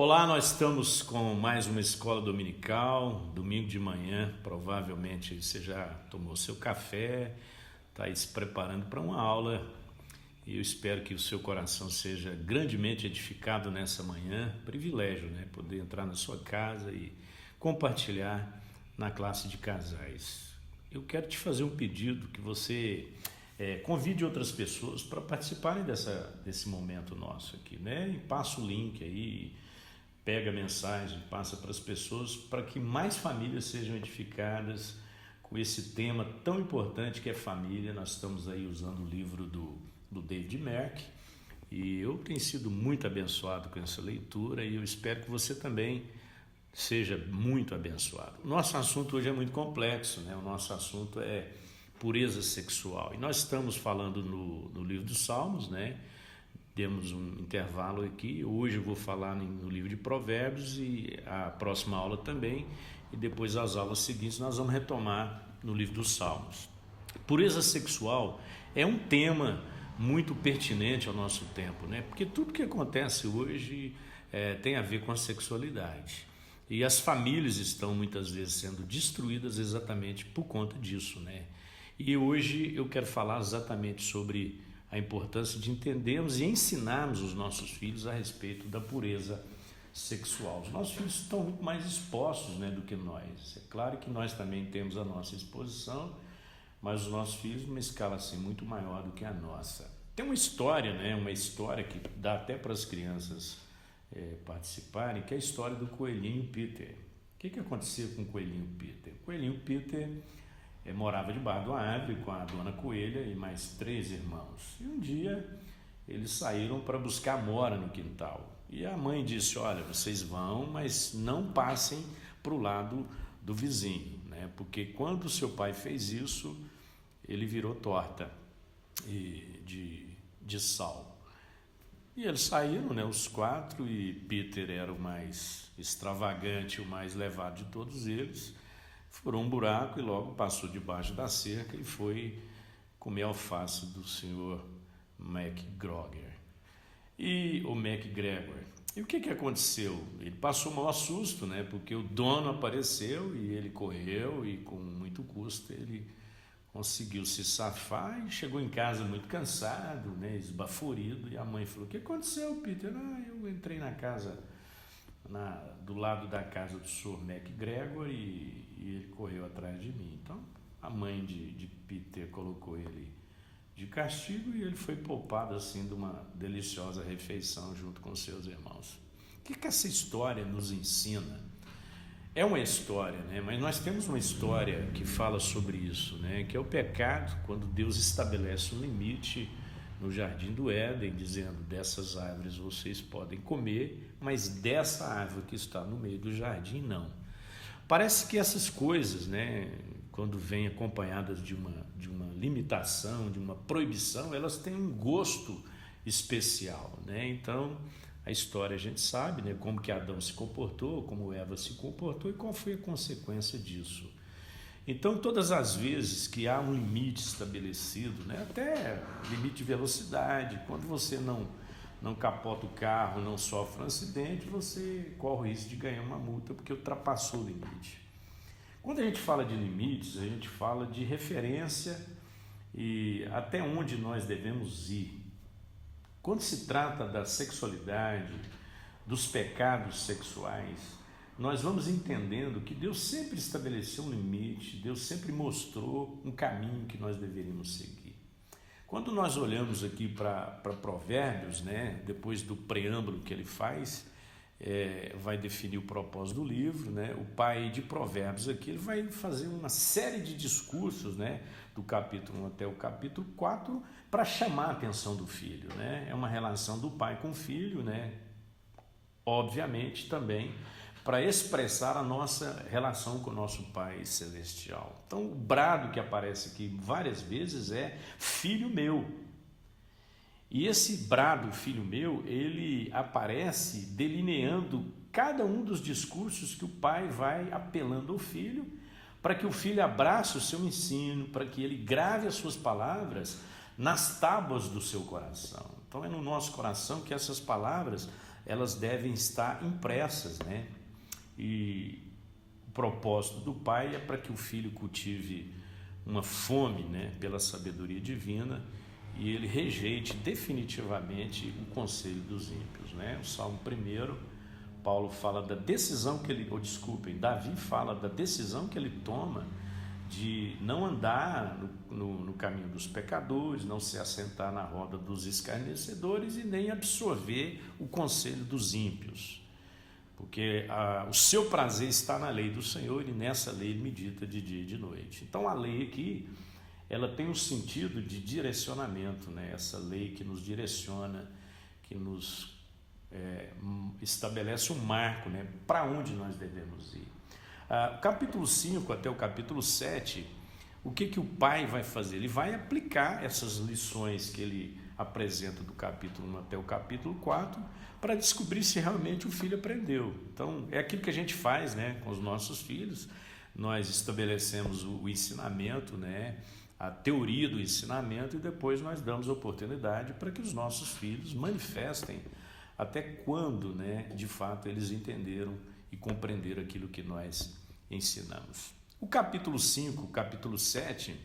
Olá, nós estamos com mais uma escola dominical, domingo de manhã. Provavelmente você já tomou seu café, está aí se preparando para uma aula e eu espero que o seu coração seja grandemente edificado nessa manhã. Privilégio, né? Poder entrar na sua casa e compartilhar na classe de casais. Eu quero te fazer um pedido que você convide outras pessoas para participarem desse momento nosso aqui, né? E passa o link aí. Pega a mensagem, passa para as pessoas para que mais famílias sejam edificadas com esse tema tão importante que é família. Nós estamos aí usando o livro do David Merck e eu tenho sido muito abençoado com essa leitura e eu espero que você também seja muito abençoado. O nosso assunto hoje é muito complexo, né? O nosso assunto é pureza sexual e nós estamos falando no livro dos Salmos, né? Temos um intervalo aqui, hoje eu vou falar no livro de Provérbios e a próxima aula também, e depois as aulas seguintes nós vamos retomar no livro dos Salmos. Pureza sexual é um tema muito pertinente ao nosso tempo, né? Porque tudo que acontece hoje tem a ver com a sexualidade. E as famílias estão muitas vezes sendo destruídas exatamente por conta disso, né? E hoje eu quero falar exatamente sobre a importância de entendermos e ensinarmos os nossos filhos a respeito da pureza sexual. Os nossos filhos estão muito mais expostos, né, do que nós. É claro que nós também temos a nossa exposição, mas os nossos filhos numa escala assim, muito maior do que a nossa. Tem uma história, né, uma história que dá até para as crianças participarem, que é a história do coelhinho Peter. O que aconteceu com o coelhinho Peter? O coelhinho Peter morava debaixo de uma árvore com a dona coelha e mais 3 irmãos. E um dia eles saíram para buscar mora no quintal. E a mãe disse: olha, vocês vão, mas não passem para o lado do vizinho, né? Porque quando o seu pai fez isso, ele virou torta de sal. E eles saíram, né, os 4, e Peter era o mais extravagante, o mais levado de todos eles. Furou um buraco e logo passou debaixo da cerca e foi comer alface do senhor MacGregor. E o que aconteceu? Ele passou um maior susto, né? Porque o dono apareceu e ele correu e com muito custo ele conseguiu se safar e chegou em casa muito cansado, né? Esbaforido. E a mãe falou: o que aconteceu, Peter? Eu entrei na casa do lado da casa do Sr. MacGregor e ele correu atrás de mim. Então a mãe de Peter colocou ele de castigo e ele foi poupado assim de uma deliciosa refeição junto com seus irmãos. O que essa história nos ensina? É uma história, né? Mas nós temos uma história que fala sobre isso, né? Que é o pecado, quando Deus estabelece um limite no jardim do Éden, dizendo: dessas árvores vocês podem comer, mas dessa árvore que está no meio do jardim, não. Parece que essas coisas, né, quando vêm acompanhadas de uma limitação, de uma proibição, elas têm um gosto especial, né? Então, a história a gente sabe, né, como que Adão se comportou, como Eva se comportou e qual foi a consequência disso. Então, todas as vezes que há um limite estabelecido, né, até limite de velocidade, quando você não capota o carro, não sofre um acidente, você corre o risco de ganhar uma multa porque ultrapassou o limite. Quando a gente fala de limites, a gente fala de referência e até onde nós devemos ir. Quando se trata da sexualidade, dos pecados sexuais, nós vamos entendendo que Deus sempre estabeleceu um limite, Deus sempre mostrou um caminho que nós deveríamos seguir. Quando nós olhamos aqui para Provérbios, né, depois do preâmbulo que ele faz, vai definir o propósito do livro, né? O pai de Provérbios aqui ele vai fazer uma série de discursos, né, do capítulo 1 até o capítulo 4, para chamar a atenção do filho, né? É uma relação do pai com o filho, né? Obviamente também para expressar a nossa relação com o nosso Pai Celestial. Então, o brado que aparece aqui várias vezes é: filho meu. E esse brado, filho meu, ele aparece delineando cada um dos discursos que o pai vai apelando ao filho, para que o filho abrace o seu ensino, para que ele grave as suas palavras nas tábuas do seu coração. Então, é no nosso coração que essas palavras elas devem estar impressas, né? E o propósito do pai é para que o filho cultive uma fome, né, pela sabedoria divina e ele rejeite definitivamente o conselho dos ímpios, né? O Salmo 1, Paulo fala da decisão que ele, Davi fala da decisão que ele toma de não andar no caminho dos pecadores, não se assentar na roda dos escarnecedores e nem absorver o conselho dos ímpios, porque o seu prazer está na lei do Senhor e nessa lei ele medita de dia e de noite. Então a lei aqui, ela tem um sentido de direcionamento, né? Essa lei que nos direciona, que nos estabelece um marco, né, para onde nós devemos ir. Capítulo 5 até o capítulo 7, o que o pai vai fazer? Ele vai aplicar essas lições que ele apresenta do capítulo 1 até o capítulo 4 para descobrir se realmente o filho aprendeu. Então, é aquilo que a gente faz, né, com os nossos filhos. Nós estabelecemos o ensinamento, né, a teoria do ensinamento e depois nós damos oportunidade para que os nossos filhos manifestem até quando, né, de fato eles entenderam e compreenderam aquilo que nós ensinamos. O capítulo 5, o capítulo 7,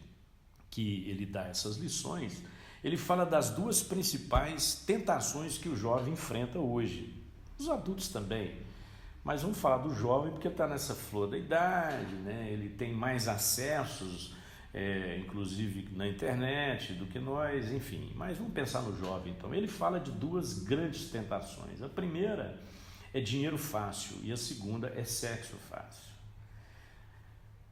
que ele dá essas lições, ele fala das duas principais tentações que o jovem enfrenta hoje. Os adultos também, mas vamos falar do jovem porque está nessa flor da idade, né? Ele tem mais acessos, inclusive na internet, do que nós, enfim. Mas vamos pensar no jovem, então. Ele fala de duas grandes tentações. A primeira é dinheiro fácil e a segunda é sexo fácil.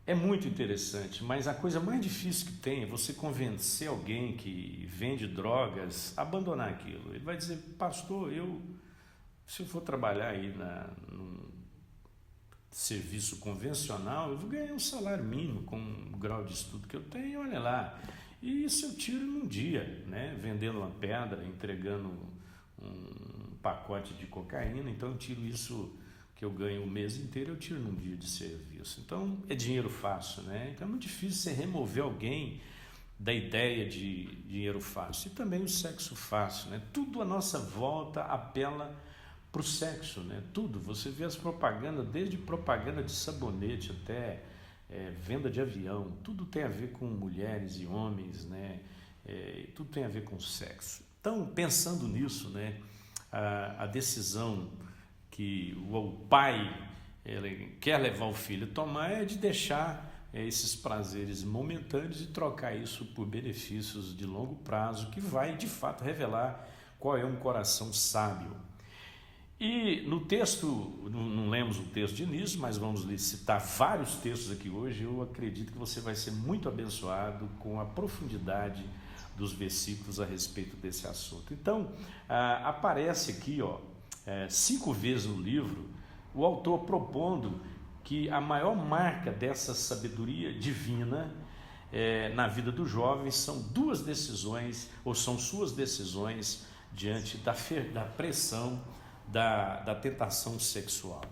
É muito interessante, mas a coisa mais difícil que tem é você convencer alguém que vende drogas a abandonar aquilo. Ele vai dizer, pastor, se eu for trabalhar aí num serviço convencional, eu vou ganhar um salário mínimo com o grau de estudo que eu tenho, olha lá. E isso eu tiro num dia, né? Vendendo uma pedra, entregando um pacote de cocaína, então eu tiro isso que eu ganho o mês inteiro, eu tiro num dia de serviço. Então é dinheiro fácil, né? Então é muito difícil você remover alguém da ideia de dinheiro fácil. E também o sexo fácil, né? Tudo à nossa volta apela para o sexo, né? Tudo, você vê as propagandas, desde propaganda de sabonete até venda de avião, tudo tem a ver com mulheres e homens, né? Tudo tem a ver com sexo. Então, pensando nisso, né, a decisão que o pai ele quer levar o filho a tomar é de deixar esses prazeres momentâneos e trocar isso por benefícios de longo prazo, que vai de fato revelar qual é um coração sábio. E no texto, não lemos o texto de início, mas vamos citar vários textos aqui hoje. Eu acredito que você vai ser muito abençoado com a profundidade dos versículos a respeito desse assunto. Então, aparece aqui 5 vezes no livro o autor propondo que a maior marca dessa sabedoria divina na vida do jovem são duas decisões, ou são suas decisões diante da pressão da tentação sexual.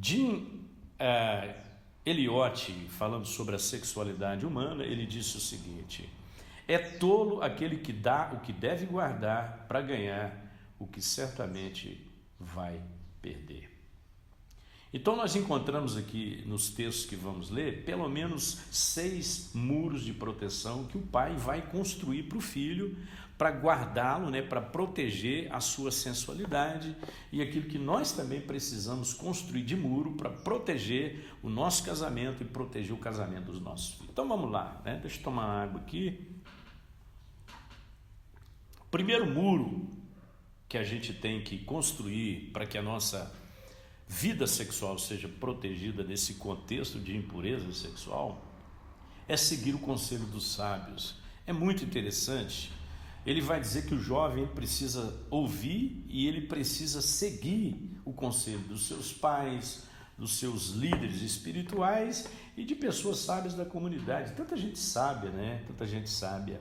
Jim Elliot, falando sobre a sexualidade humana, ele disse o seguinte: é tolo aquele que dá o que deve guardar para ganhar o que certamente vai perder. Então nós encontramos aqui nos textos que vamos ler pelo menos 6 muros de proteção que o pai vai construir para o filho, para guardá-lo, né, para proteger a sua sensualidade, e aquilo que nós também precisamos construir de muro para proteger o nosso casamento e proteger o casamento dos nossos filhos. Então vamos lá, né? Deixa eu tomar água aqui. O primeiro muro que a gente tem que construir para que a nossa vida sexual seja protegida nesse contexto de impureza sexual é seguir o conselho dos sábios. É muito interessante. Ele vai dizer que o jovem precisa ouvir e ele precisa seguir o conselho dos seus pais, dos seus líderes espirituais e de pessoas sábias da comunidade. Tanta gente sábia, né? Tanta gente sábia.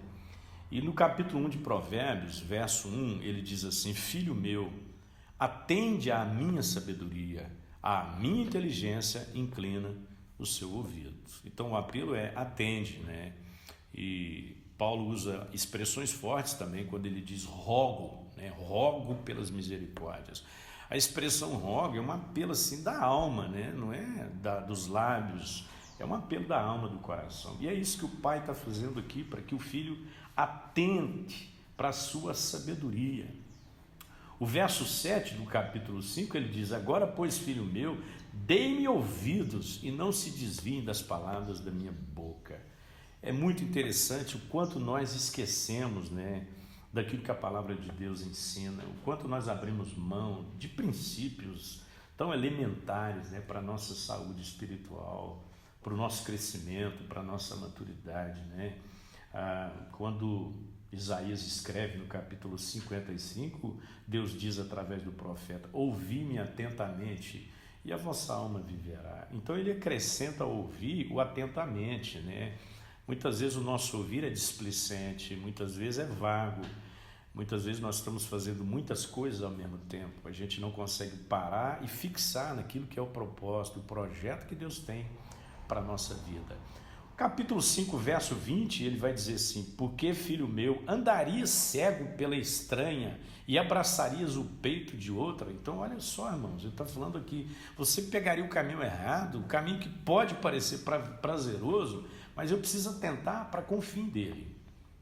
E no capítulo 1 de Provérbios, verso 1, ele diz assim: filho meu, atende à minha sabedoria, à minha inteligência, inclina o seu ouvido. Então o apelo é atende, né? E Paulo usa expressões fortes também quando ele diz rogo, né? Rogo pelas misericórdias. A expressão roga é um apelo assim da alma, né? Não é dos lábios, é um apelo da alma, do coração. E é isso que o pai está fazendo aqui, para que o filho atente para a sua sabedoria. O verso 7 do capítulo 5, ele diz: agora, pois, filho meu, dê-me ouvidos e não se desviem das palavras da minha boca. É muito interessante o quanto nós esquecemos, né, daquilo que a palavra de Deus ensina, o quanto nós abrimos mão de princípios tão elementares, né, para a nossa saúde espiritual, para o nosso crescimento, para a nossa maturidade, né? Quando Isaías escreve no capítulo 55, Deus diz através do profeta: ouvi-me atentamente e a vossa alma viverá. Então ele acrescenta ouvir o atentamente, né? Muitas vezes o nosso ouvir é displicente, muitas vezes é vago, muitas vezes nós estamos fazendo muitas coisas ao mesmo tempo, a gente não consegue parar e fixar naquilo que é o propósito, o projeto que Deus tem para a nossa vida. Capítulo 5, verso 20, ele vai dizer assim: porque, filho meu, andarias cego pela estranha e abraçarias o peito de outra? Então, olha só, irmãos, ele está falando aqui, você pegaria o caminho errado, o caminho que pode parecer prazeroso, mas eu preciso atentar para com o fim dele.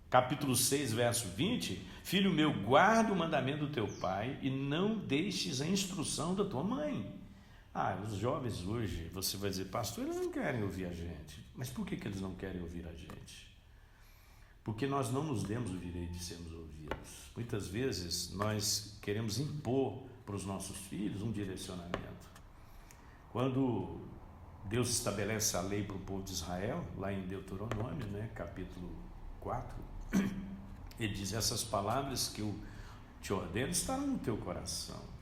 Capítulo 6, verso 20, filho meu, guarda o mandamento do teu pai e não deixes a instrução da tua mãe. Os jovens hoje, você vai dizer: pastor, eles não querem ouvir a gente. Mas por que eles não querem ouvir a gente? Porque nós não nos demos o direito de sermos ouvidos. Muitas vezes nós queremos impor para os nossos filhos um direcionamento. Quando Deus estabelece a lei para o povo de Israel, lá em Deuteronômio, né, capítulo 4, ele diz: essas palavras que eu te ordeno estarão no teu coração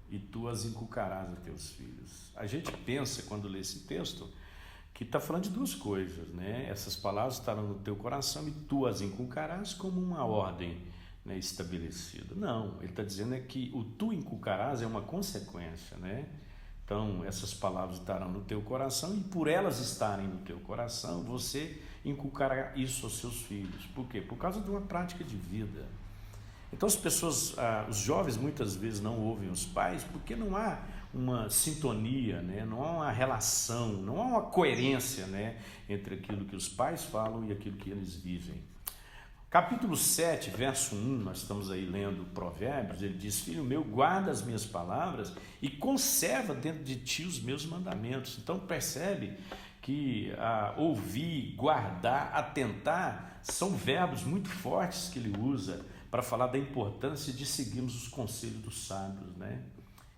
e tu as inculcarás a teus filhos. A gente pensa, quando lê esse texto, que está falando de duas coisas, né? Essas palavras estarão no teu coração e tu as inculcarás, como uma ordem, né, estabelecida. Não, ele está dizendo é que o tu inculcarás é uma consequência, né? Então, essas palavras estarão no teu coração e por elas estarem no teu coração, você inculcará isso aos seus filhos. Por quê? Por causa de uma prática de vida. Então as pessoas, os jovens muitas vezes não ouvem os pais porque não há uma sintonia, né? Não há uma relação, não há uma coerência, né, entre aquilo que os pais falam e aquilo que eles vivem. Capítulo 7, verso 1, nós estamos aí lendo Provérbios, ele diz: filho meu, guarda as minhas palavras e conserva dentro de ti os meus mandamentos. Então percebe que ouvir, guardar, atentar, são verbos muito fortes que ele usa para falar da importância de seguirmos os conselhos dos sábios, né?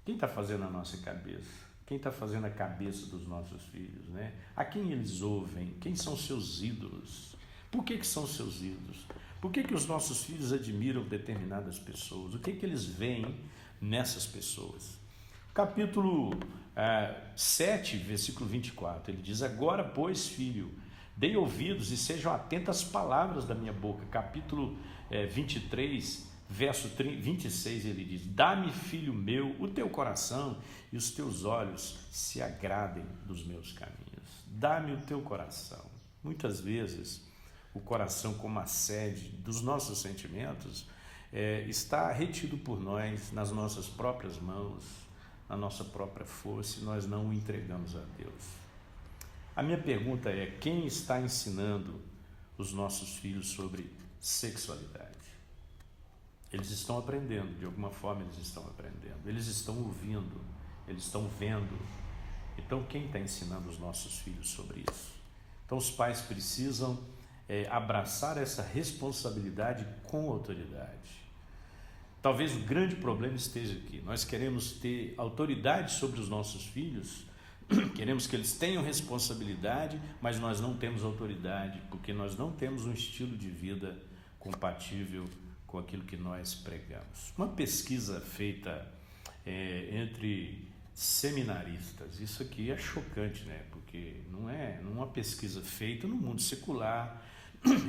Quem está fazendo a nossa cabeça? Quem está fazendo a cabeça dos nossos filhos, né? A quem eles ouvem? Quem são seus ídolos? Por que são seus ídolos? Por que os nossos filhos admiram determinadas pessoas? O que eles veem nessas pessoas? Capítulo 7, versículo 24, ele diz: agora, pois, filho, dei ouvidos e sejam atentos às palavras da minha boca. Capítulo 23, verso 26, ele diz: dá-me, filho meu, o teu coração e os teus olhos se agradem dos meus caminhos. Dá-me o teu coração. Muitas vezes o coração, como a sede dos nossos sentimentos, está retido por nós nas nossas próprias mãos, na nossa própria força, e nós não o entregamos a Deus. A minha pergunta é: quem está ensinando os nossos filhos sobre sexualidade? Eles estão aprendendo, de alguma forma eles estão aprendendo, eles estão ouvindo, eles estão vendo. Então quem está ensinando os nossos filhos sobre isso? Então os pais precisam abraçar essa responsabilidade com autoridade. Talvez o grande problema esteja aqui: nós queremos ter autoridade sobre os nossos filhos, queremos que eles tenham responsabilidade, mas nós não temos autoridade, porque nós não temos um estilo de vida compatível com aquilo que nós pregamos. Uma pesquisa feita entre seminaristas, isso aqui é chocante, né? Porque não é uma pesquisa feita no mundo secular,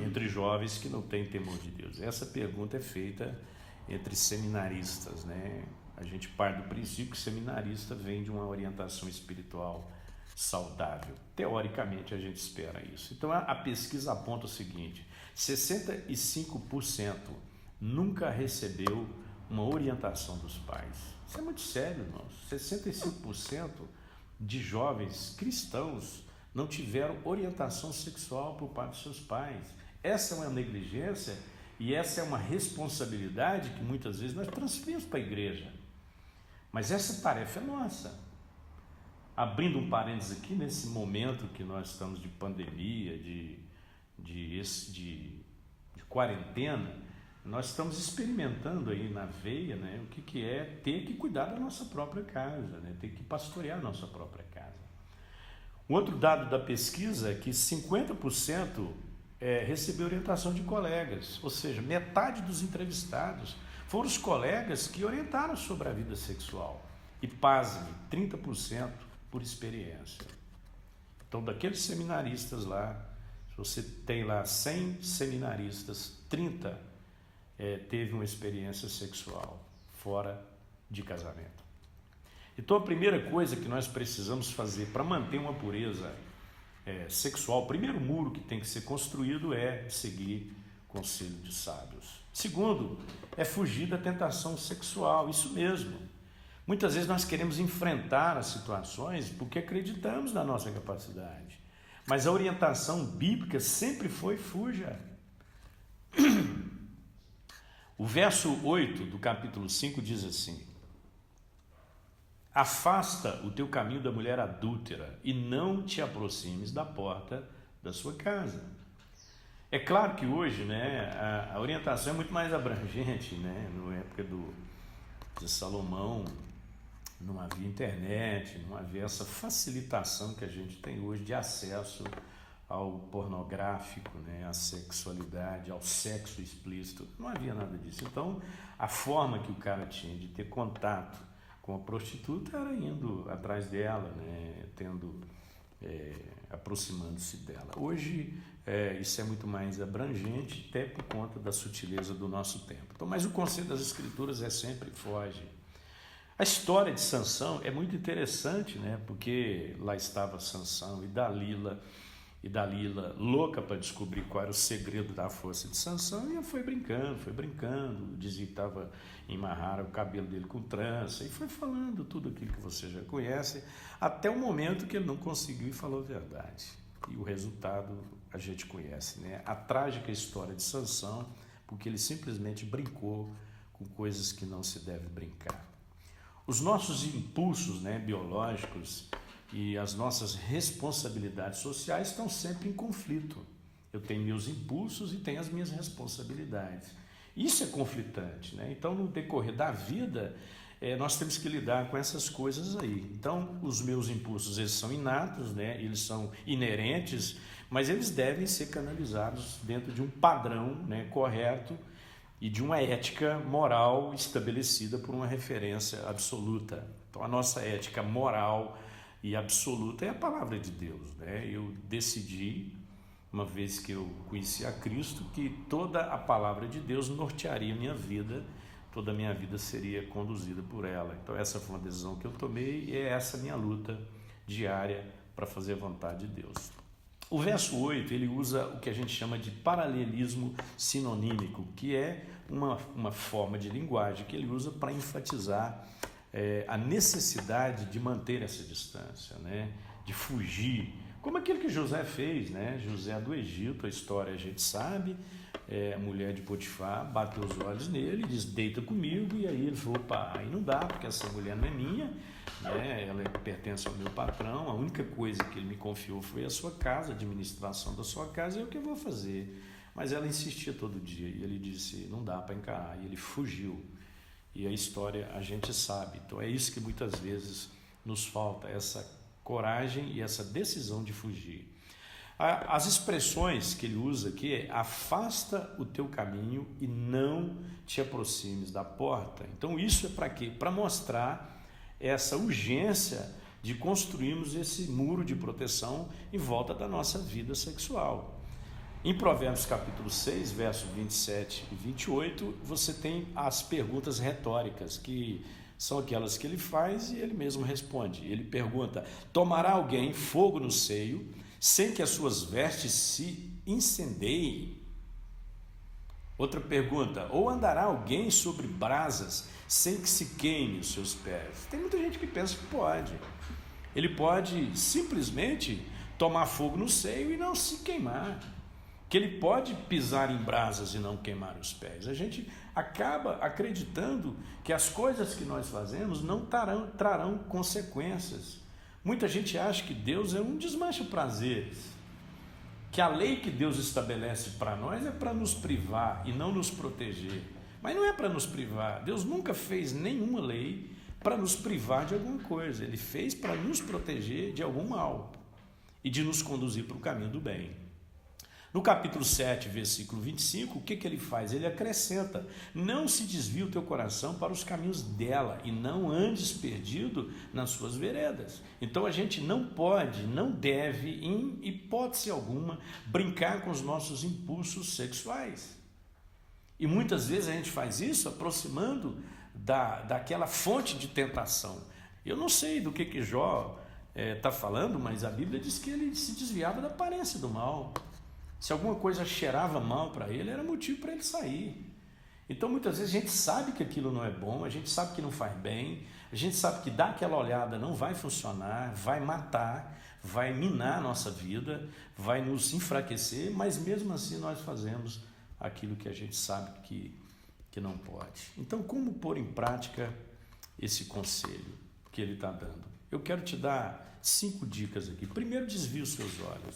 entre jovens que não têm temor de Deus. Essa pergunta é feita entre seminaristas, né? A gente parte do princípio que seminarista vem de uma orientação espiritual saudável. Teoricamente, a gente espera isso. Então, a pesquisa aponta o seguinte: 65% nunca recebeu uma orientação dos pais. Isso é muito sério, irmãos. 65% de jovens cristãos não tiveram orientação sexual por parte dos seus pais. Essa é uma negligência e essa é uma responsabilidade que muitas vezes nós transferimos para a igreja. Mas essa tarefa é nossa. Abrindo um parênteses aqui, nesse momento que nós estamos de pandemia, de quarentena, nós estamos experimentando aí na veia, né, o que é ter que cuidar da nossa própria casa, né, ter que pastorear a nossa própria casa. Um outro dado da pesquisa é que 50% recebeu orientação de colegas, ou seja, metade dos entrevistados foram os colegas que orientaram sobre a vida sexual. E pasme, 30% por experiência. Então, daqueles seminaristas lá, se você tem lá 100 seminaristas, 30 teve uma experiência sexual fora de casamento. Então, a primeira coisa que nós precisamos fazer para manter uma pureza sexual, o primeiro muro que tem que ser construído é seguir o conselho de sábios. Segundo, é fugir da tentação sexual, isso mesmo. Muitas vezes nós queremos enfrentar as situações porque acreditamos na nossa capacidade. Mas a orientação bíblica sempre foi fuja. O verso 8 do capítulo 5 diz assim: afasta o teu caminho da mulher adúltera e não te aproximes da porta da sua casa. É claro que hoje, né, a orientação é muito mais abrangente, né? Na época de Salomão, não havia internet, não havia essa facilitação que a gente tem hoje de acesso ao pornográfico, né, à sexualidade, ao sexo explícito. Não havia nada disso. Então, a forma que o cara tinha de ter contato com a prostituta era indo atrás dela, né, aproximando-se dela. Hoje, isso é muito mais abrangente, até por conta da sutileza do nosso tempo. Então, mas o conselho das Escrituras é sempre foge. A história de Sansão é muito interessante, né? Porque lá estava Sansão e Dalila, louca para descobrir qual era o segredo da força de Sansão, e foi brincando, dizia que estava amarrar o cabelo dele com trança, e foi falando tudo aquilo que você já conhece, até o momento que ele não conseguiu e falou a verdade. E o resultado a gente conhece, né? A trágica história de Sansão, porque ele simplesmente brincou com coisas que não se deve brincar. Os nossos impulsos, né, biológicos e as nossas responsabilidades sociais estão sempre em conflito. Eu tenho meus impulsos e tenho as minhas responsabilidades. Isso é conflitante, né? Então, no decorrer da vida, nós temos que lidar com essas coisas aí. Então, os meus impulsos, eles são inatos, né? Eles são inerentes, mas eles devem ser canalizados dentro de um padrão, né, correto, e de uma ética moral estabelecida por uma referência absoluta. Então, a nossa ética moral e absoluta é a palavra de Deus, né? Eu decidi, uma vez que eu conheci a Cristo, que toda a palavra de Deus nortearia a minha vida, toda a minha vida seria conduzida por ela. Então, essa foi uma decisão que eu tomei e é essa minha luta diária para fazer a vontade de Deus. O verso 8, ele usa o que a gente chama de paralelismo sinonímico, que é uma forma de linguagem que ele usa para enfatizar a necessidade de manter essa distância, né? De fugir, como aquilo que José fez, né? José do Egito, a história a gente sabe, a mulher de Potifar bateu os olhos nele, diz, deita comigo, e aí ele falou, pá, aí não dá, porque essa mulher não é minha, né? Ela pertence ao meu patrão, a única coisa que ele me confiou foi a sua casa, a administração da sua casa, é o que eu vou fazer. Mas ela insistia todo dia, e ele disse, não dá para encarar, e ele fugiu. E a história a gente sabe. Então é isso que muitas vezes nos falta, essa coragem e essa decisão de fugir. As expressões que ele usa aqui é afasta o teu caminho e não te aproximes da porta. Então isso é para quê? Para mostrar essa urgência de construirmos esse muro de proteção em volta da nossa vida sexual. Em Provérbios capítulo 6, versos 27 e 28, você tem as perguntas retóricas, que são aquelas que ele faz e ele mesmo responde. Ele pergunta, tomará alguém fogo no seio, sem que as suas vestes se incendeiem? Outra pergunta: ou andará alguém sobre brasas sem que se queime os seus pés? Tem muita gente que pensa que pode. Ele pode simplesmente tomar fogo no seio e não se queimar. Que ele pode pisar em brasas e não queimar os pés. A gente acaba acreditando que as coisas que nós fazemos não trarão consequências. Muita gente acha que Deus é um desmancha-prazeres, que a lei que Deus estabelece para nós é para nos privar e não nos proteger. Mas não é para nos privar. Deus nunca fez nenhuma lei para nos privar de alguma coisa. Ele fez para nos proteger de algum mal e de nos conduzir para o caminho do bem. No capítulo 7, versículo 25, o que ele faz? Ele acrescenta: não se desvie o teu coração para os caminhos dela e não andes perdido nas suas veredas. Então a gente não pode, não deve, em hipótese alguma, brincar com os nossos impulsos sexuais. E muitas vezes a gente faz isso aproximando daquela fonte de tentação. Eu não sei do que Jó está falando, mas a Bíblia diz que ele se desviava da aparência do mal. Se alguma coisa cheirava mal para ele, era motivo para ele sair. Então muitas vezes a gente sabe que aquilo não é bom, a gente sabe que não faz bem, a gente sabe que dar aquela olhada não vai funcionar, vai matar, vai minar a nossa vida, vai nos enfraquecer, mas mesmo assim nós fazemos aquilo que a gente sabe que não pode. Então, como pôr em prática esse conselho que ele está dando? Eu quero te dar 5 dicas aqui. Primeiro, desvie os seus olhos.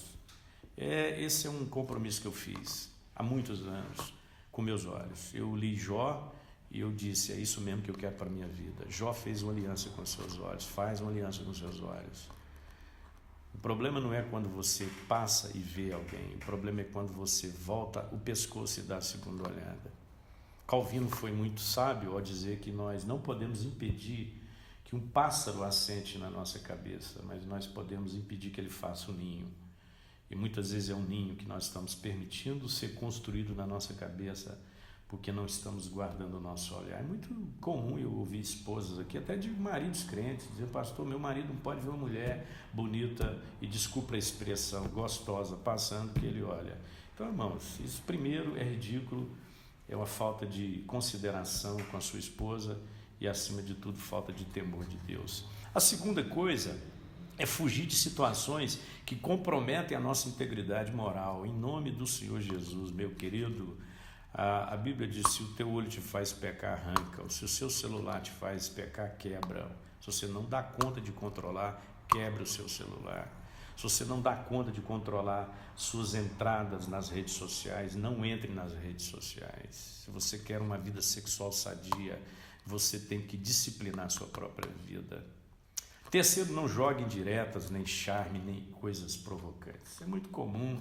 Esse é um compromisso que eu fiz há muitos anos com meus olhos. Eu li Jó e eu disse: é isso mesmo que eu quero para a minha vida. Jó fez uma aliança com os seus olhos, faz uma aliança com os seus olhos. O problema não é quando você passa e vê alguém, o problema é quando você volta o pescoço e dá a segunda olhada. Calvino foi muito sábio ao dizer que nós não podemos impedir que um pássaro assente na nossa cabeça, mas nós podemos impedir que ele faça um ninho. E muitas vezes é um ninho que nós estamos permitindo ser construído na nossa cabeça porque não estamos guardando o nosso olhar. É muito comum eu ouvir esposas aqui, até de maridos crentes, dizer: pastor, meu marido não pode ver uma mulher bonita e, desculpa a expressão, gostosa, passando que ele olha. Então, irmãos, isso primeiro é ridículo, é uma falta de consideração com a sua esposa e, acima de tudo, falta de temor de Deus. A segunda coisa é fugir de situações que comprometem a nossa integridade moral. Em nome do Senhor Jesus, meu querido, a Bíblia diz: se o teu olho te faz pecar, arranca. Se o seu celular te faz pecar, quebra. Se você não dá conta de controlar, quebra o seu celular. Se você não dá conta de controlar suas entradas nas redes sociais, não entre nas redes sociais. Se você quer uma vida sexual sadia, você tem que disciplinar a sua própria vida. Terceiro, não jogue indiretas, nem charme, nem coisas provocantes. É muito comum.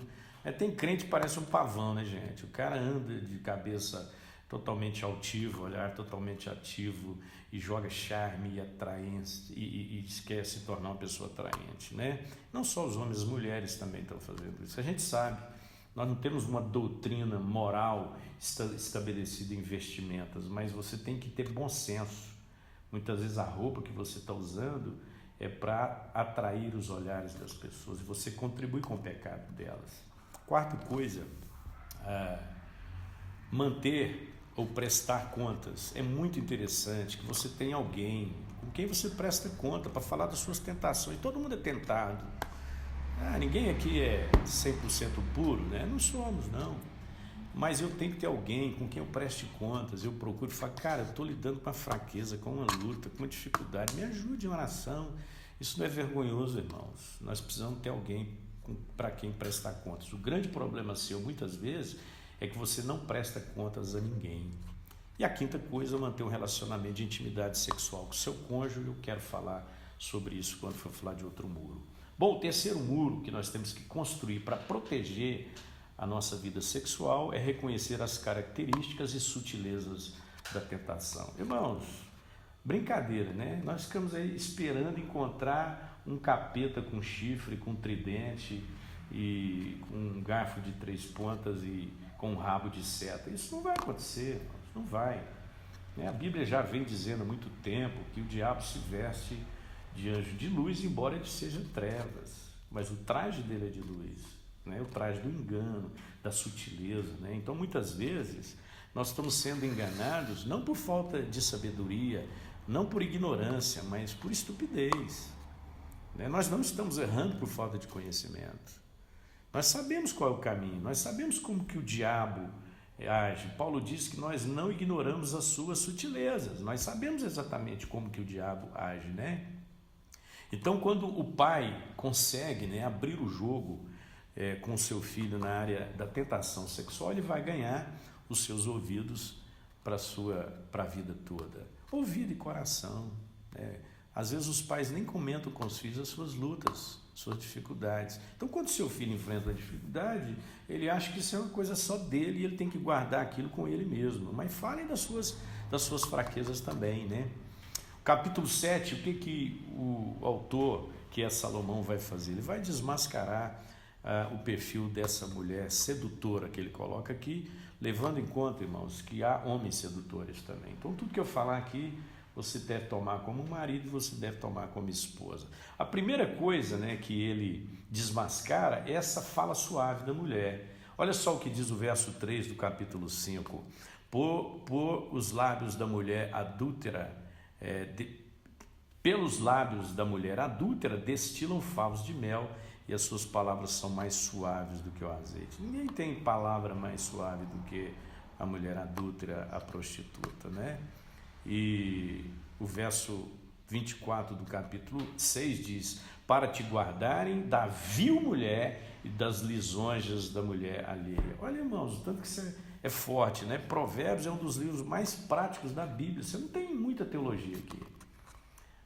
Tem crente que parece um pavão, né, gente? O cara anda de cabeça totalmente altiva, olhar totalmente ativo e joga charme e atraente e quer se tornar uma pessoa atraente, né? Não só os homens, as mulheres também estão fazendo isso. A gente sabe, nós não temos uma doutrina moral estabelecida em vestimentas, mas você tem que ter bom senso. Muitas vezes a roupa que você está usando é para atrair os olhares das pessoas e você contribui com o pecado delas. Quarta coisa, manter ou prestar contas. É muito interessante que você tenha alguém com quem você presta conta para falar das suas tentações. Todo mundo é tentado. Ninguém aqui é 100% puro, né? Não somos, não. Mas eu tenho que ter alguém com quem eu preste contas. Eu procuro falar: cara, eu estou lidando com uma fraqueza, com uma luta, com uma dificuldade. Me ajude em oração. Isso não é vergonhoso, irmãos. Nós precisamos ter alguém para quem prestar contas. O grande problema seu, muitas vezes, é que você não presta contas a ninguém. E a quinta coisa é manter um relacionamento de intimidade sexual com o seu cônjuge. Eu quero falar sobre isso quando for falar de outro muro. Bom, o terceiro muro que nós temos que construir para proteger a nossa vida sexual é reconhecer as características e sutilezas da tentação. Irmãos, brincadeira, né? Nós ficamos aí esperando encontrar um capeta com chifre, com tridente e com um garfo de 3 pontas e com um rabo de seta. Isso não vai acontecer, irmãos, não vai. A Bíblia já vem dizendo há muito tempo que o diabo se veste de anjo de luz, embora ele seja trevas, mas o traje dele é de luz, né? O traje do engano, da sutileza, né? Então muitas vezes nós estamos sendo enganados não por falta de sabedoria, não por ignorância, mas por estupidez. Nós não estamos errando por falta de conhecimento. Nós sabemos qual é o caminho, nós sabemos como que o diabo age. Paulo diz que nós não ignoramos as suas sutilezas, nós sabemos exatamente como que o diabo age, né? Então, quando o pai consegue, abrir o jogo com o seu filho na área da tentação sexual, ele vai ganhar os seus ouvidos para a vida toda. Ouvido e coração. Às vezes os pais nem comentam com os filhos as suas lutas, suas dificuldades. Então, quando seu filho enfrenta uma dificuldade, ele acha que isso é uma coisa só dele e ele tem que guardar aquilo com ele mesmo. Mas falem das suas fraquezas também, né? Capítulo 7, o que o autor, que é Salomão, vai fazer? Ele vai desmascarar o perfil dessa mulher sedutora que ele coloca aqui, levando em conta, irmãos, que há homens sedutores também. Então, tudo que eu falar aqui, você deve tomar como marido e você deve tomar como esposa. A primeira coisa, que ele desmascara é essa fala suave da mulher. Olha só o que diz o verso 3 do capítulo 5. Por os lábios da mulher adúltera, pelos lábios da mulher adúltera destilam favos de mel e as suas palavras são mais suaves do que o azeite. Ninguém tem palavra mais suave do que a mulher adúltera, a prostituta, né? E o verso 24 do capítulo 6 diz: para te guardarem da vil mulher e das lisonjas da mulher alheia. Olha, irmãos, o tanto que isso é forte, né? Provérbios é um dos livros mais práticos da Bíblia. Você não tem muita teologia aqui.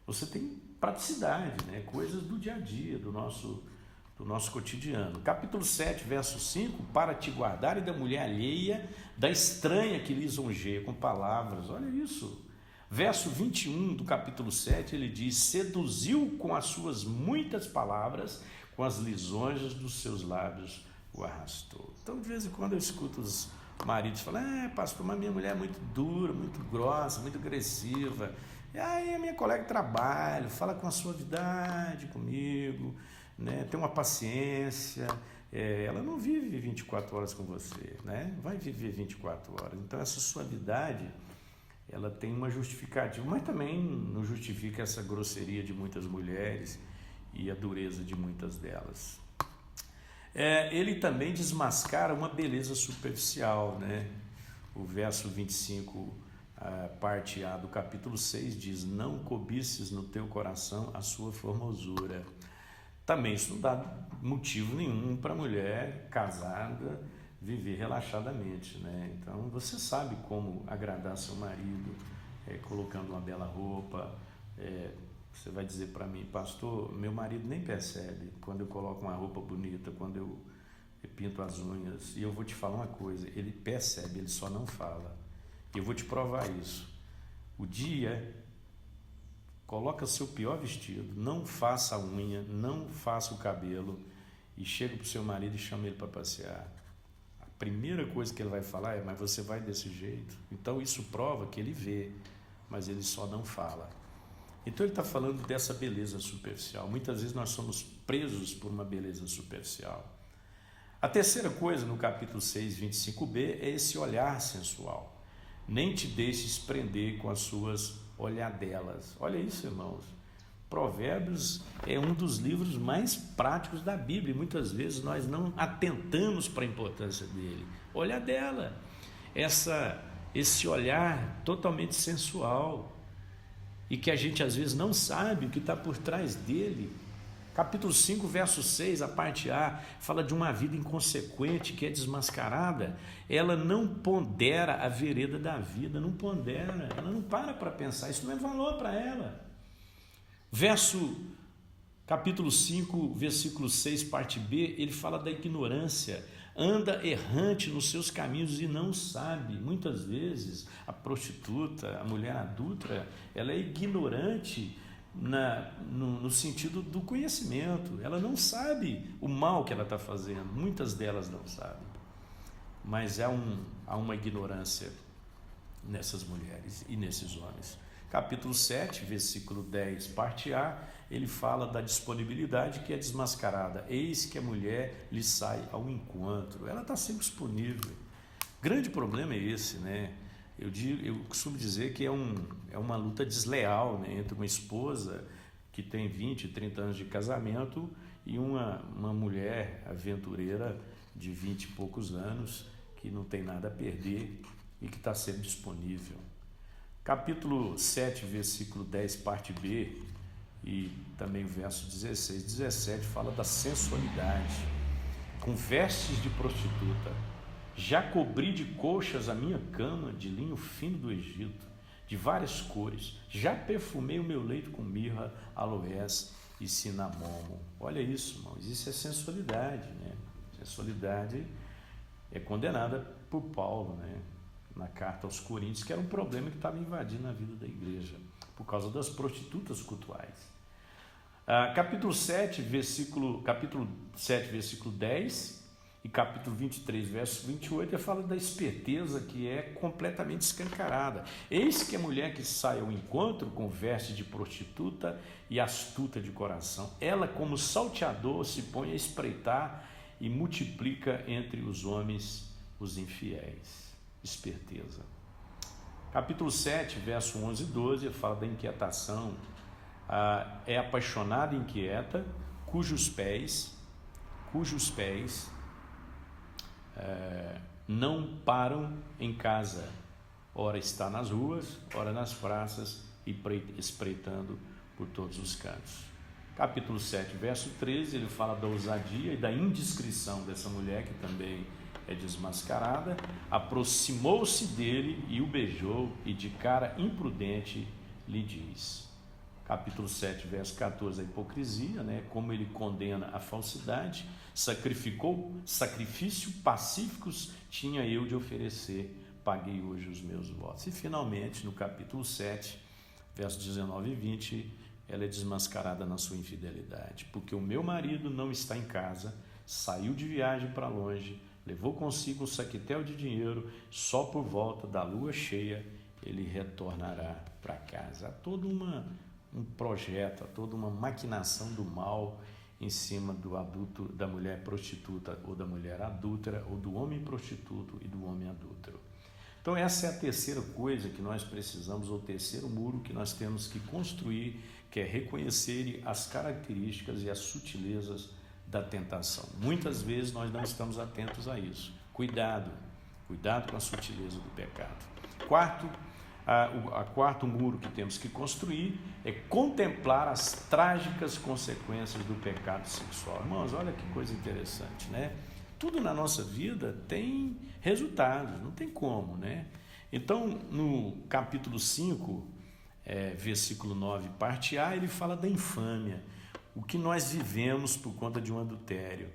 Você tem praticidade, né? Coisas do dia a dia, do nosso cotidiano. Capítulo 7, verso 5, para te guardarem da mulher alheia, da estranha que lisonjeia com palavras. Olha isso. Verso 21 do capítulo 7, ele diz: seduziu com as suas muitas palavras, com as lisonjas dos seus lábios o arrastou. Então, de vez em quando eu escuto os maridos falam: pastor, mas minha mulher é muito dura, muito grossa, muito agressiva. E aí a minha colega de trabalho fala com a suavidade comigo, né? Tem uma paciência, ela não vive 24 horas com você, né? Vai viver 24 horas. Então essa suavidade, ela tem uma justificativa, mas também não justifica essa grosseria de muitas mulheres e a dureza de muitas delas. Ele também desmascara uma beleza superficial, né? O verso 25, parte A do capítulo 6 diz: não cobices no teu coração a sua formosura. Também isso não dá motivo nenhum para a mulher casada viver relaxadamente, né? Então você sabe como agradar seu marido, colocando uma bela roupa. Você vai dizer para mim: pastor, meu marido nem percebe quando eu coloco uma roupa bonita, quando eu pinto as unhas. E eu vou te falar uma coisa: ele percebe, ele só não fala. E eu vou te provar isso. O dia, coloca seu pior vestido, não faça a unha, não faça o cabelo e chega para o seu marido e chama ele para passear. A primeira coisa que ele vai falar é: mas você vai desse jeito? Então isso prova que ele vê, mas ele só não fala. Então ele está falando dessa beleza superficial. Muitas vezes nós somos presos por uma beleza superficial. A terceira coisa no capítulo 6, 25b é esse olhar sensual. Nem te deixes prender com as suas olhadelas. Olha isso, irmãos. Provérbios é um dos livros mais práticos da Bíblia e muitas vezes nós não atentamos para a importância dele. Olhadela, esse olhar totalmente sensual e que a gente às vezes não sabe o que está por trás dele. Capítulo 5, verso 6, a parte A, fala de uma vida inconsequente que é desmascarada. Ela não pondera a vereda da vida, não pondera, ela não para pensar, isso não é valor para ela. Capítulo 5, versículo 6, parte B, ele fala da ignorância. Anda errante nos seus caminhos e não sabe. Muitas vezes a prostituta, a mulher adúltera, ela é ignorante no sentido do conhecimento. Ela não sabe o mal que ela está fazendo. Muitas delas não sabem. Mas há uma ignorância nessas mulheres e nesses homens. Capítulo 7, versículo 10, parte A, ele fala da disponibilidade que é desmascarada. Eis que a mulher lhe sai ao encontro. Ela está sempre disponível. grande problema é esse, né? Eu costumo dizer que é uma luta desleal, né, entre uma esposa que tem 20, 30 anos de casamento e uma mulher aventureira de 20 e poucos anos que não tem nada a perder e que está sempre disponível. Capítulo 7, versículo 10, parte B, e também o verso 16, 17, fala da sensualidade. Com vestes de prostituta, já cobri de colchas a minha cama de linho fino do Egito, de várias cores, já perfumei o meu leito com mirra, aloés e cinamomo. Olha isso, irmãos, isso é sensualidade, né? Sensualidade é condenada por Paulo, né, na carta aos Coríntios, que era um problema que estava invadindo a vida da igreja, por causa das prostitutas cultuais. Capítulo 7, versículo 10 e capítulo 23, verso 28, ele fala da esperteza que é completamente escancarada. Eis que a mulher que sai ao encontro com veste de prostituta e astuta de coração, ela como salteador se põe a espreitar e multiplica entre os homens os infiéis. Esperteza. Capítulo 7, verso 11 e 12, ele fala da inquietação. É apaixonada e inquieta, cujos pés não param em casa, ora está nas ruas, ora nas praças, e espreitando por todos os cantos. Capítulo 7, verso 13, ele fala da ousadia e da indiscrição dessa mulher, que também é desmascarada. Aproximou-se dele e o beijou, e de cara imprudente lhe diz. Capítulo 7, verso 14, a hipocrisia, né? Como ele condena a falsidade. Sacrifício pacíficos tinha eu de oferecer, paguei hoje os meus votos. E finalmente, no capítulo 7, versos 19 e 20, ela é desmascarada na sua infidelidade. Porque o meu marido não está em casa, saiu de viagem para longe, levou consigo um saquetel de dinheiro, só por volta da lua cheia ele retornará para casa. Há todo um projeto, há toda uma maquinação do mal em cima do adulto, da mulher prostituta ou da mulher adúltera, ou do homem prostituto e do homem adúltero. Então essa é a terceira coisa que nós precisamos, ou o terceiro muro que nós temos que construir, que é reconhecer as características e as sutilezas da tentação. Muitas vezes nós não estamos atentos a isso. Cuidado com a sutileza do pecado. Quarto muro que temos que construir é contemplar as trágicas consequências do pecado sexual. Irmãos, olha que coisa interessante, né? Tudo na nossa vida tem resultados, não tem como, né? Então, no capítulo 5, versículo 9, parte A, ele fala da infâmia, o que nós vivemos por conta de um adultério,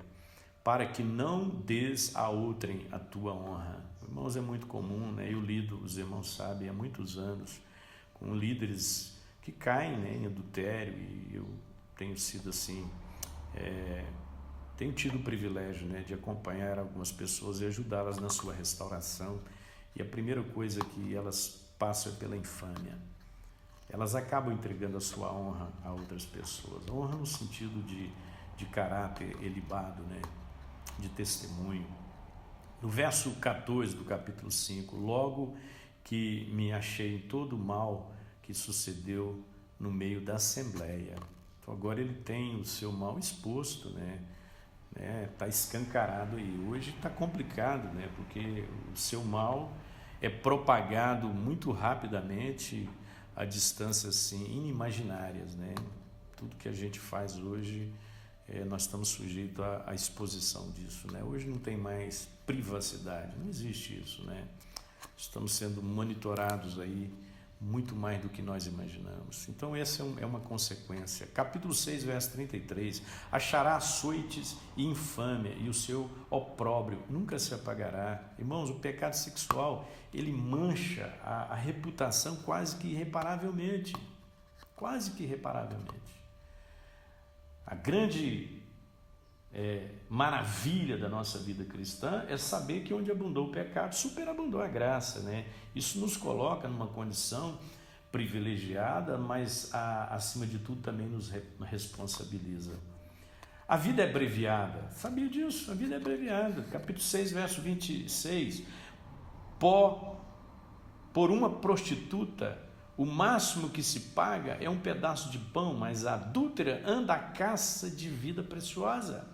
para que não des a outrem a tua honra. Irmãos, é muito comum, né? Eu lido, os irmãos sabem, há muitos anos, com líderes que caem, né, em adultério, e eu tenho sido assim, tenho tido o privilégio, né, de acompanhar algumas pessoas e ajudá-las na sua restauração, e a primeira coisa que elas passam é pela infâmia. Elas acabam entregando a sua honra a outras pessoas, honra no sentido de caráter elevado, né, de testemunho. No verso 14 do capítulo 5, logo que me achei em todo o mal que sucedeu no meio da assembleia. Então agora ele tem o seu mal exposto, né? Está escancarado aí. Hoje está complicado, né? Porque o seu mal é propagado muito rapidamente a distâncias assim, inimaginárias, né? Tudo que a gente faz hoje, nós estamos sujeitos à exposição disso, né? Hoje não tem mais privacidade, não existe isso, né? Estamos sendo monitorados aí muito mais do que nós imaginamos. Então essa é uma consequência. Capítulo 6, verso 33, achará açoites e infâmia, e o seu opróbrio nunca se apagará. Irmãos, o pecado sexual, ele mancha a reputação quase que irreparavelmente. A grande maravilha da nossa vida cristã é saber que onde abundou o pecado, superabundou a graça, né? Isso nos coloca numa condição privilegiada, mas acima de tudo também nos responsabiliza. A vida é abreviada, sabia disso? A vida é abreviada. Capítulo 6, verso 26, por uma prostituta, o máximo que se paga é um pedaço de pão, mas a adúltera anda à caça de vida preciosa.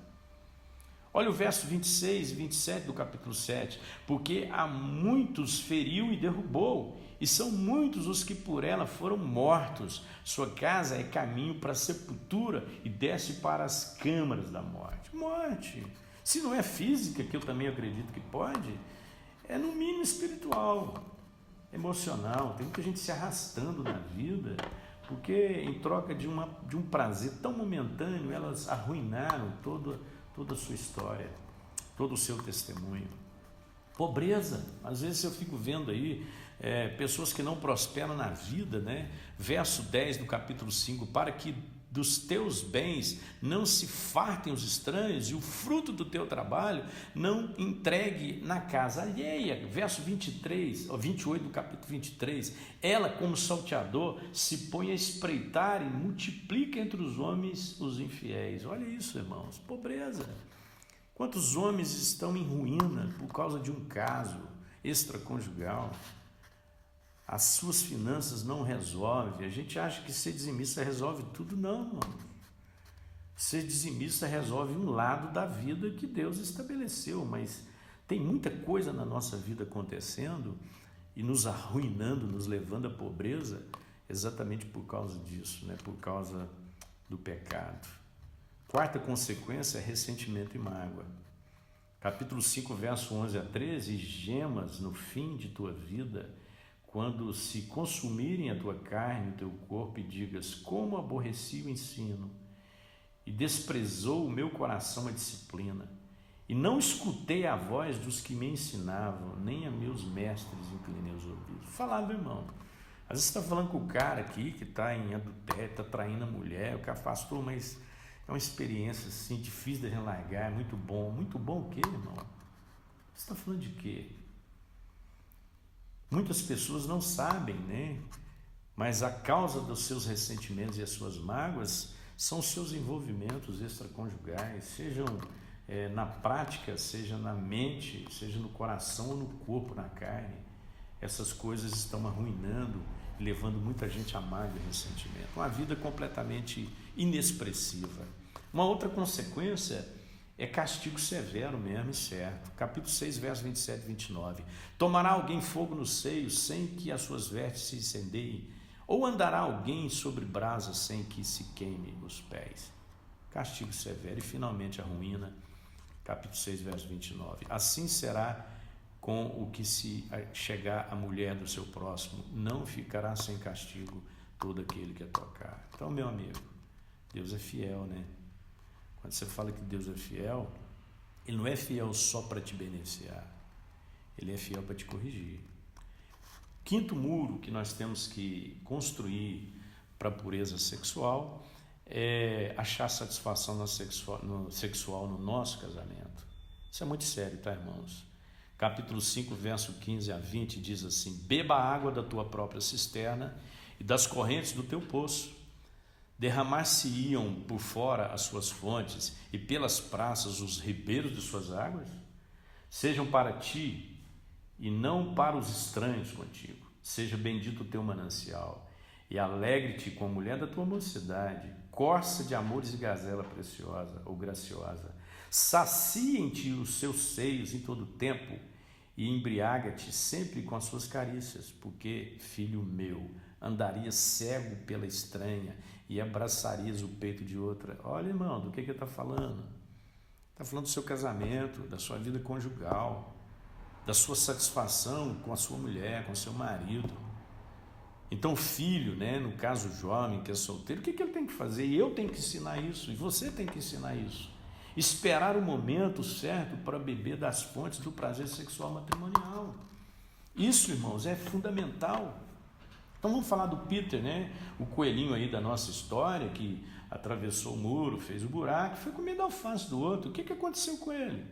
Olha o verso 26 e 27 do capítulo 7. Porque a muitos feriu e derrubou, e são muitos os que por ela foram mortos. Sua casa é caminho para a sepultura e desce para as câmaras da morte. Morte, se não é física, que eu também acredito que pode, é no mínimo espiritual, emocional. Tem muita gente se arrastando na vida, porque em troca de um prazer tão momentâneo, elas arruinaram toda a sua história, todo o seu testemunho. Pobreza, às vezes eu fico vendo aí pessoas que não prosperam na vida, né? Verso 10 do capítulo 5, para que dos teus bens não se fartem os estranhos e o fruto do teu trabalho não entregue na casa alheia. Verso 28 do capítulo 23, ela como salteador se põe a espreitar e multiplica entre os homens os infiéis. Olha isso, irmãos, pobreza. Quantos homens estão em ruína por causa de um caso extraconjugal? As suas finanças não resolvem. A gente acha que ser dizimista resolve tudo. Não, irmão. Ser dizimista resolve um lado da vida que Deus estabeleceu, mas tem muita coisa na nossa vida acontecendo e nos arruinando, nos levando à pobreza, exatamente por causa disso, né? Por causa do pecado. Quarta consequência é ressentimento e mágoa. Capítulo 5, verso 11 a 13, gemas no fim de tua vida, quando se consumirem a tua carne e o teu corpo, e digas, como aborreci o ensino, e desprezou o meu coração a disciplina, e não escutei a voz dos que me ensinavam, nem a meus mestres inclinei os ouvidos. Falava, irmão. Às vezes você está falando com o cara aqui, que está em adultério, está traindo a mulher, o cara, pastor, mas é uma experiência assim, difícil de largar, é muito bom. Muito bom o quê, irmão? Você está falando de quê? Muitas pessoas não sabem, né? Mas a causa dos seus ressentimentos e as suas mágoas são os seus envolvimentos extraconjugais, sejam na prática, seja na mente, seja no coração ou no corpo, na carne. Essas coisas estão arruinando e levando muita gente a mágoa e ressentimento. Uma vida completamente inexpressiva. Uma outra consequência é castigo severo mesmo e certo. Capítulo 6, versos 27 e 29. Tomará alguém fogo no seio sem que as suas vestes se incendeiem? Ou andará alguém sobre brasas sem que se queime os pés? Castigo severo e finalmente a ruína. Capítulo 6, verso 29. Assim será com o que se chegar a mulher do seu próximo. Não ficará sem castigo todo aquele que a tocar. Então, meu amigo, Deus é fiel, né? Quando você fala que Deus é fiel, Ele não é fiel só para te beneficiar, Ele é fiel para te corrigir. Quinto muro que nós temos que construir para a pureza sexual é achar satisfação no sexual no nosso casamento. Isso é muito sério, tá, irmãos? Capítulo 5, verso 15 a 20 diz assim: beba a água da tua própria cisterna e das correntes do teu poço. Derramar-se-iam por fora as suas fontes e pelas praças os ribeiros de suas águas? Sejam para ti e não para os estranhos contigo. Seja bendito o teu manancial e alegre-te com a mulher da tua mocidade, corça de amores e gazela preciosa ou graciosa. Saciem-te os seus seios em todo o tempo e embriaga-te sempre com as suas carícias, porque, filho meu, andarias cego pela estranha e abraçarias o peito de outra. Olha, irmão, do que ele está falando? Está falando do seu casamento, da sua vida conjugal, da sua satisfação com a sua mulher, com o seu marido. Então, filho, né, no caso jovem que é solteiro, o que ele tem que fazer? E eu tenho que ensinar isso, e você tem que ensinar isso. Esperar o momento certo para beber das fontes do prazer sexual matrimonial. Isso, irmãos, é fundamental. Então vamos falar do Peter, né? O coelhinho aí da nossa história, que atravessou o muro, fez o buraco, foi comer da alface do outro. O que aconteceu com ele?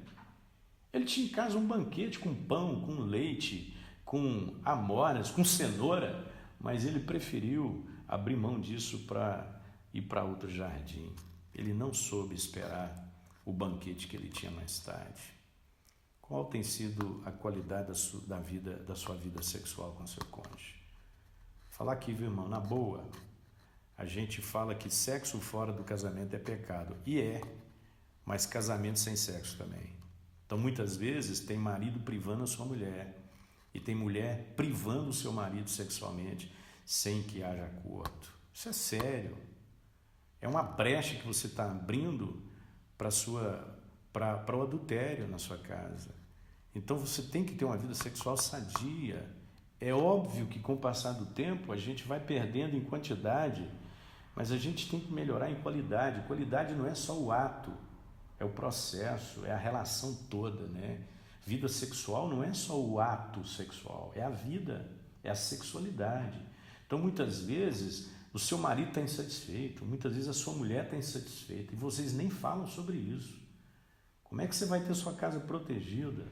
Ele tinha em casa um banquete com pão, com leite, com amoras, com cenoura, mas ele preferiu abrir mão disso para ir para outro jardim. Ele não soube esperar o banquete que ele tinha mais tarde. Qual tem sido a qualidade da sua vida sexual com seu cônjuge? Falar aqui, viu, irmão, na boa, a gente fala que sexo fora do casamento é pecado, e mas casamento sem sexo também. Então, muitas vezes, tem marido privando a sua mulher, e tem mulher privando o seu marido sexualmente, sem que haja acordo. Isso é sério. É uma brecha que você está abrindo para o adultério na sua casa. Então você tem que ter uma vida sexual sadia. É óbvio que com o passar do tempo a gente vai perdendo em quantidade, mas a gente tem que melhorar em qualidade. Qualidade não é só o ato, é o processo, é a relação toda, né? Vida sexual não é só o ato sexual, é a vida, é a sexualidade. Então muitas vezes o seu marido está insatisfeito, muitas vezes a sua mulher está insatisfeita e vocês nem falam sobre isso. Como é que você vai ter sua casa protegida?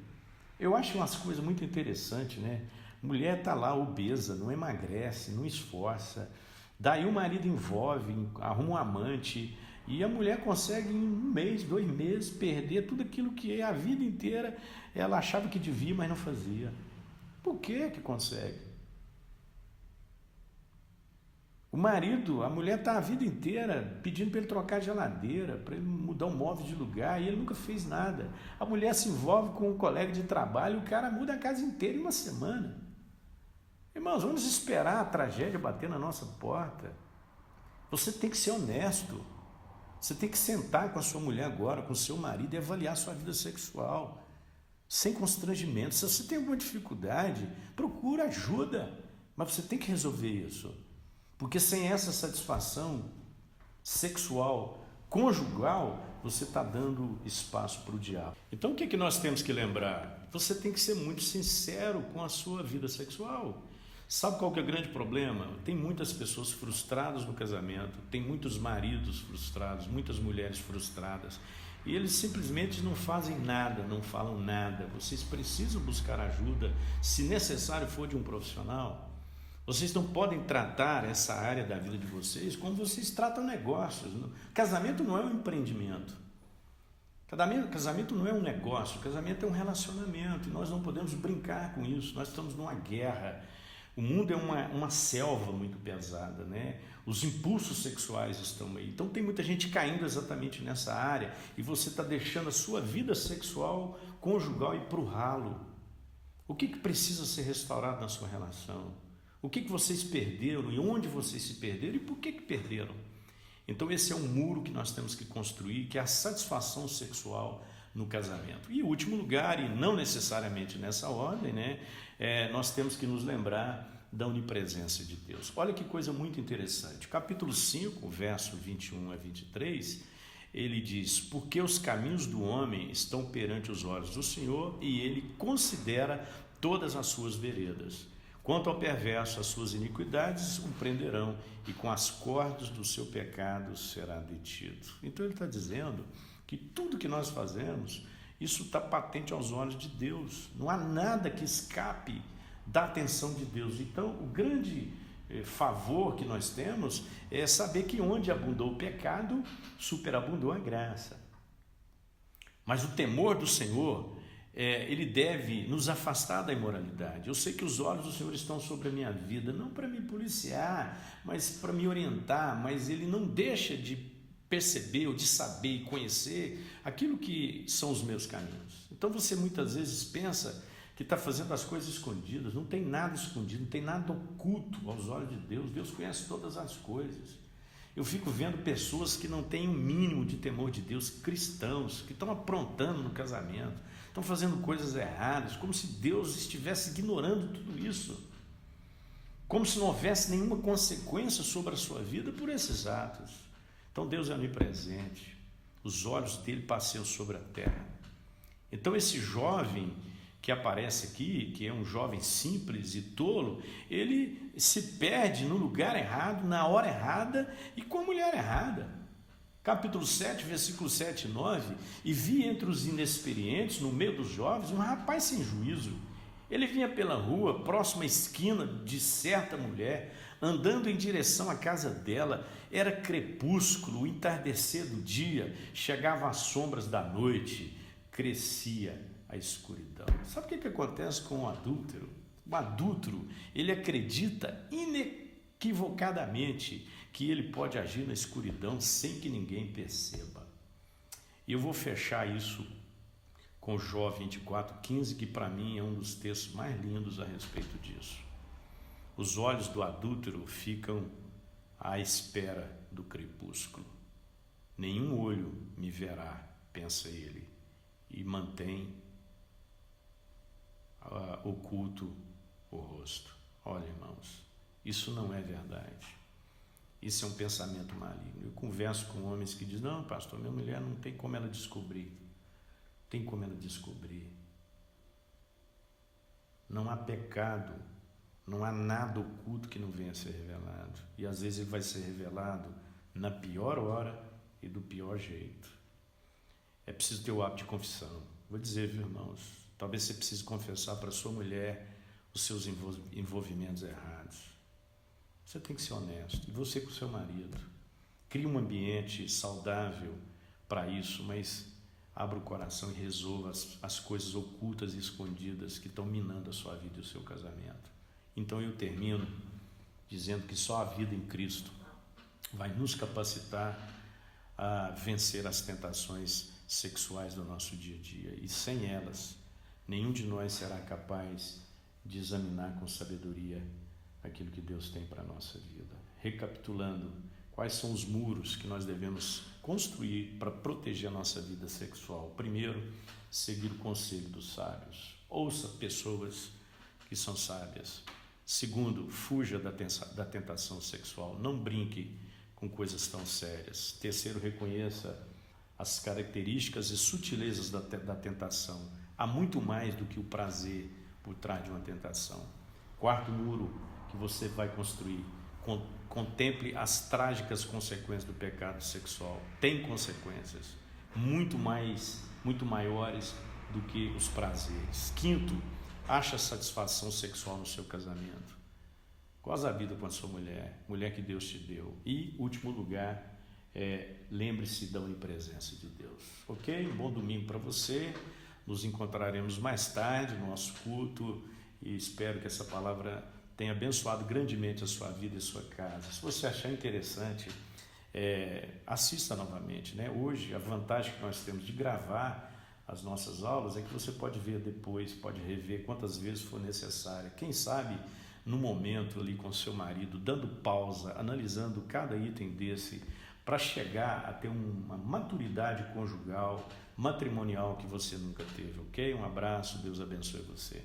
Eu acho umas coisas muito interessantes, né? Mulher está lá obesa, não emagrece, não esforça. Daí o marido envolve, arruma um amante e a mulher consegue em 1 mês, 2 meses perder tudo aquilo que a vida inteira ela achava que devia, mas não fazia. Por que consegue? O marido, a mulher está a vida inteira pedindo para ele trocar a geladeira, para ele mudar um móvel de lugar, e ele nunca fez nada. A mulher se envolve com um colega de trabalho, o cara muda a casa inteira em 1 semana. Irmãos, vamos esperar a tragédia bater na nossa porta. Você tem que ser honesto. Você tem que sentar com a sua mulher agora, com o seu marido, e avaliar a sua vida sexual, sem constrangimento. Se você tem alguma dificuldade, procura ajuda, mas você tem que resolver isso. Porque sem essa satisfação sexual, conjugal, você está dando espaço para o diabo. Então o que nós temos que lembrar? Você tem que ser muito sincero com a sua vida sexual. Sabe qual que é o grande problema? Tem muitas pessoas frustradas no casamento, tem muitos maridos frustrados, muitas mulheres frustradas, e eles simplesmente não fazem nada, não falam nada. Vocês precisam buscar ajuda, se necessário for de um profissional. Vocês não podem tratar essa área da vida de vocês como vocês tratam negócios. Casamento não é um empreendimento. Casamento não é um negócio. Casamento é um relacionamento. E nós não podemos brincar com isso. Nós estamos numa guerra. O mundo é uma selva muito pesada, né? Os impulsos sexuais estão aí. Então tem muita gente caindo exatamente nessa área. E você está deixando a sua vida sexual conjugal ir para o ralo. O que precisa ser restaurado na sua relação? O que vocês perderam e onde vocês se perderam e por que perderam? Então esse é um muro que nós temos que construir, que é a satisfação sexual no casamento. E em último lugar, e não necessariamente nessa ordem, né, nós temos que nos lembrar da onipresença de Deus. Olha que coisa muito interessante. Capítulo 5, verso 21 a 23, ele diz: porque os caminhos do homem estão perante os olhos do Senhor e ele considera todas as suas veredas. Quanto ao perverso, as suas iniquidades o prenderão, e com as cordas do seu pecado será detido. Então ele está dizendo que tudo que nós fazemos, isso está patente aos olhos de Deus. Não há nada que escape da atenção de Deus. Então o grande favor que nós temos é saber que onde abundou o pecado, superabundou a graça. Mas o temor do Senhor, ele deve nos afastar da imoralidade. Eu sei que os olhos do Senhor estão sobre a minha vida, não para me policiar, mas para me orientar, mas ele não deixa de perceber ou de saber e conhecer aquilo que são os meus caminhos. Então você muitas vezes pensa que está fazendo as coisas escondidas. Não tem nada escondido, não tem nada oculto aos olhos de Deus. Deus conhece todas as coisas. Eu fico vendo pessoas que não têm um mínimo de temor de Deus, cristãos, que estão aprontando no casamento, estão fazendo coisas erradas, como se Deus estivesse ignorando tudo isso, como se não houvesse nenhuma consequência sobre a sua vida por esses atos. Então Deus é onipresente, os olhos dele passeiam sobre a terra. Então esse jovem que aparece aqui, que é um jovem simples e tolo, ele se perde no lugar errado, na hora errada e com a mulher errada. Capítulo 7, versículos 7 e 9, e vi entre os inexperientes, no meio dos jovens, um rapaz sem juízo. Ele vinha pela rua, próximo à esquina de certa mulher, andando em direção à casa dela. Era crepúsculo, o entardecer do dia, chegava às sombras da noite, crescia a a escuridão. Sabe o que acontece com o adúltero? O adúltero, ele acredita inequivocadamente que ele pode agir na escuridão sem que ninguém perceba. E eu vou fechar isso com Jó 24:15, que para mim é um dos textos mais lindos a respeito disso. Os olhos do adúltero ficam à espera do crepúsculo. Nenhum olho me verá, pensa ele, e mantém oculto o rosto. Olha, irmãos, isso não é verdade. Isso é um pensamento maligno. Eu converso com homens que dizem: não, pastor, minha mulher não tem como ela descobrir. Tem como ela descobrir. Não há pecado, não há nada oculto que não venha a ser revelado. E às vezes ele vai ser revelado na pior hora e do pior jeito. É preciso ter o hábito de confissão. Vou dizer, viu, irmãos, talvez você precise confessar para sua mulher os seus envolvimentos errados. Você tem que ser honesto. E você com o seu marido. Crie um ambiente saudável para isso, mas abra o coração e resolva as coisas ocultas e escondidas que estão minando a sua vida e o seu casamento. Então eu termino dizendo que só a vida em Cristo vai nos capacitar a vencer as tentações sexuais do nosso dia a dia. E sem elas, nenhum de nós será capaz de examinar com sabedoria aquilo que Deus tem para a nossa vida. Recapitulando, quais são os muros que nós devemos construir para proteger a nossa vida sexual? Primeiro, seguir o conselho dos sábios. Ouça pessoas que são sábias. Segundo, fuja da tentação sexual. Não brinque com coisas tão sérias. Terceiro, reconheça as características e sutilezas da tentação. Há muito mais do que o prazer por trás de uma tentação. Quarto muro que você vai construir: contemple as trágicas consequências do pecado sexual. Tem consequências muito maiores do que os prazeres. Quinto, acha satisfação sexual no seu casamento. Goza a vida com a sua mulher que Deus te deu. E, último lugar, lembre-se da onipresença de Deus. Ok? Um bom domingo para você. Nos encontraremos mais tarde no nosso culto e espero que essa palavra tenha abençoado grandemente a sua vida e a sua casa. Se você achar interessante, assista novamente, né? Hoje, a vantagem que nós temos de gravar as nossas aulas é que você pode ver depois, pode rever quantas vezes for necessário. Quem sabe, no momento ali com seu marido, dando pausa, analisando cada item desse, para chegar a ter uma maturidade conjugal, matrimonial que você nunca teve, ok? Um abraço, Deus abençoe você.